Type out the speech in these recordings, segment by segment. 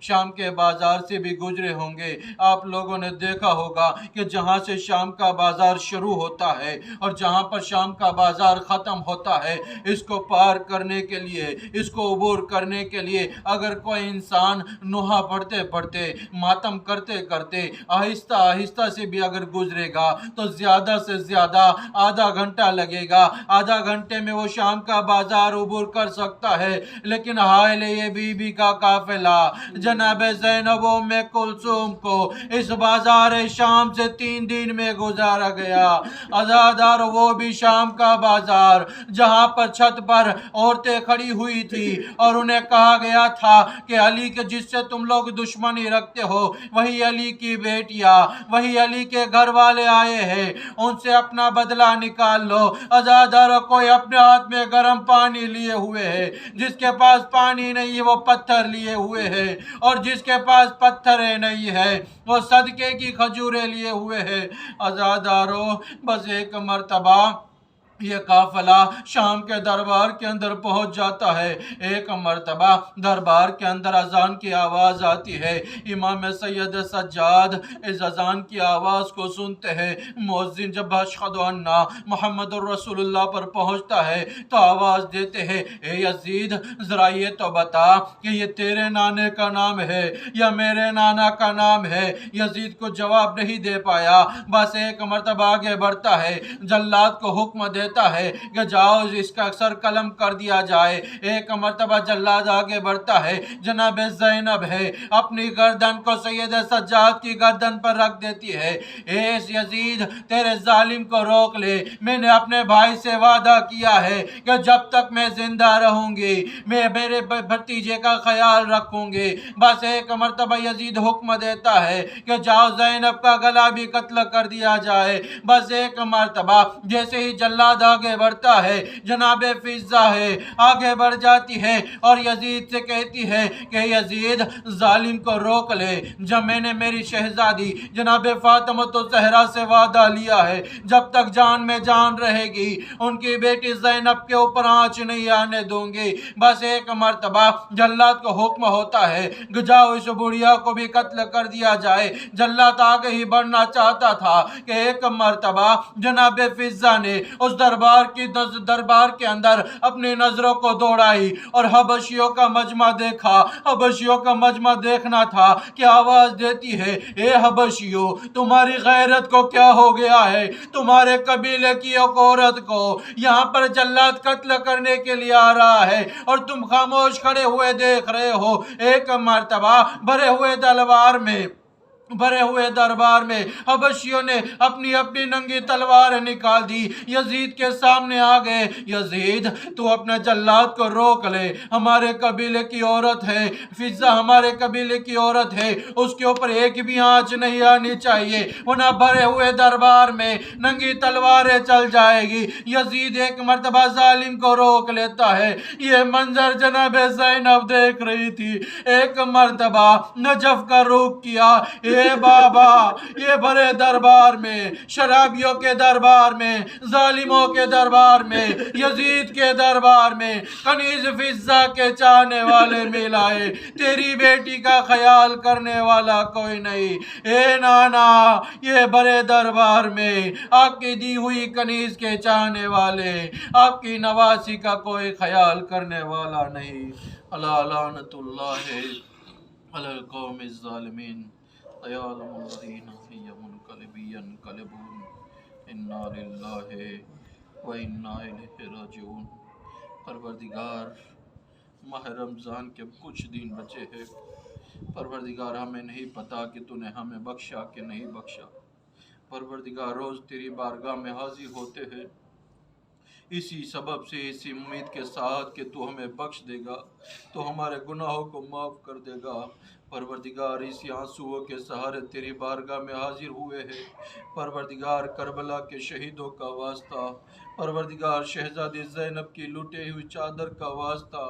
شام کے بازار سے بھی گزرے ہوں گے۔ آپ لوگوں نے دیکھا ہوگا کہ جہاں سے شام کا بازار شروع ہوتا ہے اور جہاں پر شام کا بازار ختم ہوتا ہے، اس کو پار کرنے کے لیے، اس کو عبور کرنے کے لیے اگر کوئی انسان نوحہ پڑھتے پڑھتے، ماتم کرتے کرتے، آہستہ آہستہ سے بھی اگر گزرے گا تو زیادہ سے زیادہ آدھا گھنٹہ لگے گا۔ آدھا گھنٹے میں وہ شام کا بازار عبور کر سکتا ہے، لیکن حائل یہ بی بی کا قافلہ جناب زینب و ام کلثوم کو اس بازار شام سے 3 دن میں گزارا گیا۔ عزادار وہ بھی شام کا بازار جہاں پر چھت پر عورتیں کھڑی ہوئی تھی اور انہیں کہا گیا تھا کہ علی کے جس سے تم لوگ دشمنی رکھتے ہو وہی علی کی بیٹیاں، وہی علی کے گھر والے آئے ہیں، ان سے اپنا بدلہ نکال لو۔ عزادار کوئی اپنے ہاتھ میں گرم پانی لیے ہوئے ہے، جس کے پاس پانی نہیں ہے وہ پتھر لیے ہوئے ہے، اور جس کے پاس پتھر نہیں ہے وہ صدقے کی کھجوریں لیے ہوئے ہے۔ عزادارو بس ایک مرتبہ یہ قافلہ شام کے دربار کے اندر پہنچ جاتا ہے۔ ایک مرتبہ دربار کے اندر اذان کی آواز آتی ہے۔ امام سید سجاد اس اذان کی آواز کو سنتے ہیں۔ مؤذن جب اشہد ان محمد الرسول اللہ پر پہنچتا ہے تو آواز دیتے ہیں، اے یزید ذرا یہ تو بتا کہ یہ تیرے نانے کا نام ہے یا میرے نانا کا نام ہے؟ یزید کو جواب نہیں دے پایا، بس ایک مرتبہ آگے بڑھتا ہے، جلاد کو حکم دیتا ہے کہ جاؤ اس کا سر قلم کر دیا جائے۔ ایک مرتبہ جلاد آگے بڑھتا ہے، جناب زینب ہے اپنی گردن کو سید سجاد کی گردن پر رکھ دیتی ہے، اے یزید تیرے ظالم کو روک لے، میں نے اپنے بھائی سے وعدہ کیا ہے کہ جب تک میں زندہ رہوں گی میں میرے بھتیجے کا خیال رکھوں گی۔ بس ایک مرتبہ یزید حکم دیتا ہے کہ جاؤ زینب کا گلا بھی قتل کر دیا جائے۔ بس ایک مرتبہ جیسے ہی جلاد آگے بڑھتا ہے، جناب فضہ ہے آگے بڑھ جاتی ہے اور یزید سے کہتی ہے کہ یزید ظالم کو روک لے، جب میں نے میری شہزادی جناب فاطمۃ الزہرا سے وعدہ لیا ہے جب تک جان میں جان رہے گی ان کی بیٹی زینب کے اوپر آنچ نہیں آنے دوں گی۔ بس ایک مرتبہ جلاد کو حکم ہوتا ہے کہ جاؤ اس بڑھیا کو بھی قتل کر دیا جائے۔ جلاد آگے ہی بڑھنا چاہتا تھا کہ ایک مرتبہ جناب فضہ نے اس دربار کے اندر اپنی نظروں کو دوڑائی اور حبشیوں کا مجمع دیکھا۔ حبشیوں کا مجمع دیکھنا تھا کہ آواز دیتی ہے، اے حبشیوں تمہاری غیرت کو کیا ہو گیا ہے؟ تمہارے قبیلے کی ایک عورت کو یہاں پر جلاد قتل کرنے کے لیے آ رہا ہے اور تم خاموش کھڑے ہوئے دیکھ رہے ہو۔ ایک مرتبہ بھرے ہوئے دربار میں حبشیوں نے اپنی ننگی تلوار نکال دی، یزید کے سامنے آ گئے۔ یزید تو اپنے جلاد کو روک لے، ہمارے قبیلے کی عورت ہے، فضہ ہمارے قبیلے کی عورت ہے، اس کے اوپر ایک بھی آنچ نہیں آنی چاہیے ورنہ بھرے ہوئے دربار میں ننگی تلواریں چل جائے گی۔ یزید ایک مرتبہ ظالم کو روک لیتا ہے۔ یہ منظر جناب زینب دیکھ رہی تھی۔ ایک مرتبہ نجف کا رخ کیا، اے بابا یہ بڑے دربار میں، شرابیوں کے دربار میں، ظالموں کے دربار میں، یزید کے دربار میں کنیز فضہ کے چاہنے والے مل آئے، تیری بیٹی کا خیال کرنے والا کوئی نہیں۔ اے نانا یہ بڑے دربار میں آپ کی دی ہوئی کنیز کے چاہنے والے، آپ کی نواسی کا کوئی خیال کرنے والا نہیں۔ الا لعنت اللہ علی القوم الظالمین یعلم الذین ینقلبون انا للہ و انا الیہ راجعون۔ پروردگار ماہ رمضان کے کچھ دن بچے ہیں، پروردگار ہمیں نہیں پتا کہ تو نے ہمیں بخشا کہ نہیں بخشا۔ پروردگار روز تیری بارگاہ میں حاضر ہوتے ہیں اسی سبب سے، اسی امید کے ساتھ کہ تو ہمیں بخش دے گا، تو ہمارے گناہوں کو معاف کر دے گا۔ پروردگار اسی آنسوؤں کے سہارے تیری بارگاہ میں حاضر ہوئے ہیں۔ پروردگار کربلا کے شہیدوں کا واسطہ، پروردگار شہزادی زینب کی لٹی ہوئی چادر کا واسطہ،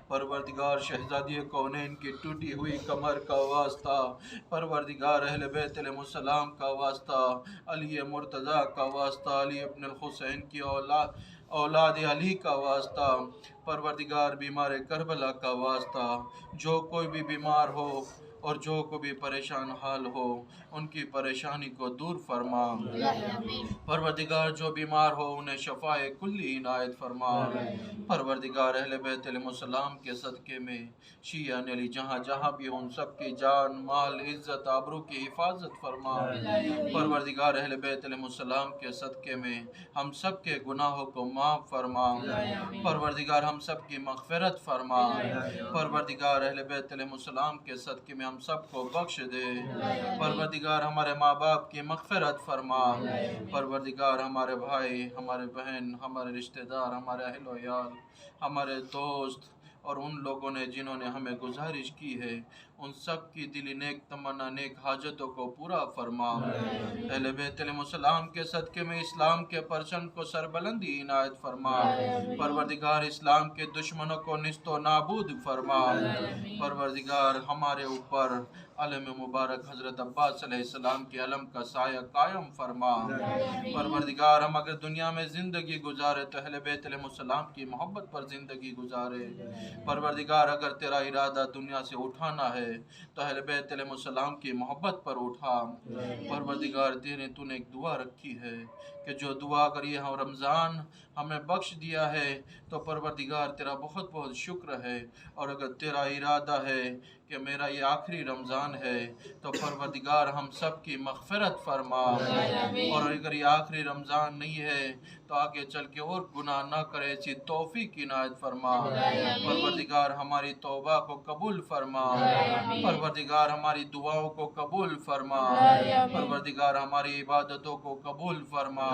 پروردگار شہزادی کونین کی ٹوٹی ہوئی کمر کا واسطہ، پروردگار اہل بیت علیہ السلام کا واسطہ، علی مرتضیٰ کا واسطہ، علی ابن الحسین کی اولاد علی کا واسطہ، پروردگار بیمار کربلا کا واسطہ، جو کوئی بھی بیمار ہو اور جو کوئی بھی پریشان حال ہو ان کی پریشانی کو دور فرما۔ پروردگار جو بیمار ہو انہیں شفاء کلی عنایت فرما۔ پروردگار اہل بیت علیہ السلام کے صدقے میں شیعہ علی جہاں جہاں بھی ان سب کی جان مال عزت آبرو کی حفاظت فرما۔ پروردگار اہل بیت علیہ السلام کے صدقے میں ہم سب کے گناہوں کو معاف فرما۔ پروردگار ہم سب کی مغفرت فرما۔ پروردگار اہل بیت علیہ السلام کے صدقے میں ہم سب کو بخش دے۔ پروردگار ہمارے ماں باپ کی مغفرت فرما۔ پروردگار ہمارے بھائی، ہمارے بہن، ہمارے رشتہ دار، ہمارے اہل و عیال، ہمارے دوست اور ان لوگوں نے جنہوں نے ہمیں گزارش کی ہے ان سب کی دلی نیک تمنا نیک حاجتوں کو پورا فرما۔ اہل بیت علیہ السلام کے صدقے میں اسلام کے پرچم کو سربلندی عنایت فرما۔ پروردگار اسلام کے دشمنوں کو نیست و نابود فرما۔ پروردگار ہمارے اوپر علم مبارک حضرت عباس علیہ السلام کے علم کا سایہ قائم فرما۔ پروردگار ہم اگر دنیا میں زندگی گزارے تو اہل بیت علیہ السلام کی محبت پر زندگی گزارے۔ پروردگار اگر تیرا ارادہ دنیا سے اٹھانا ہے تو اہل بیت علیہ السلام کی محبت پر اٹھا۔ پروردگار تو نے ایک دعا رکھی ہے کہ جو دعا اگر یہ رمضان ہمیں بخش دیا ہے تو پروردگار تیرا بہت بہت شکر ہے، اور اگر تیرا ارادہ ہے کہ میرا یہ آخری رمضان ہے تو پروردگار ہم سب کی مغفرت فرما، اور اگر یہ آخری رمضان نہیں ہے تو آگے چل کے اور گناہ نہ کرے ایسی توفیق عنایت فرما۔ پروردگار ہماری توبہ کو قبول فرما۔ پروردگار ہماری دعاؤں کو قبول فرما۔ پروردگار ہماری عبادتوں کو قبول فرما۔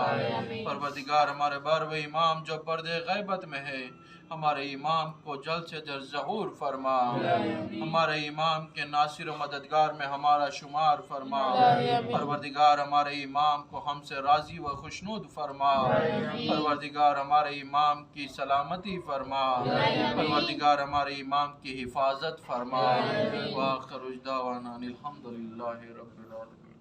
پروردگار ہمارے بارویں امام جو پردے غیبت میں ہے ہمارے امام کو جلد سے جلد ظہور فرما۔ ہمارے امام کے ناصر و مددگار میں ہمارا شمار فرما۔ پروردگار ہمارے امام کو ہم سے راضی و خوشنود فرما۔ پروردگار ہمارے امام کی سلامتی فرما۔ پروردگار ہمارے امام کی حفاظت فرما۔ وآخر دعوانا الحمدللہ رب العالمین۔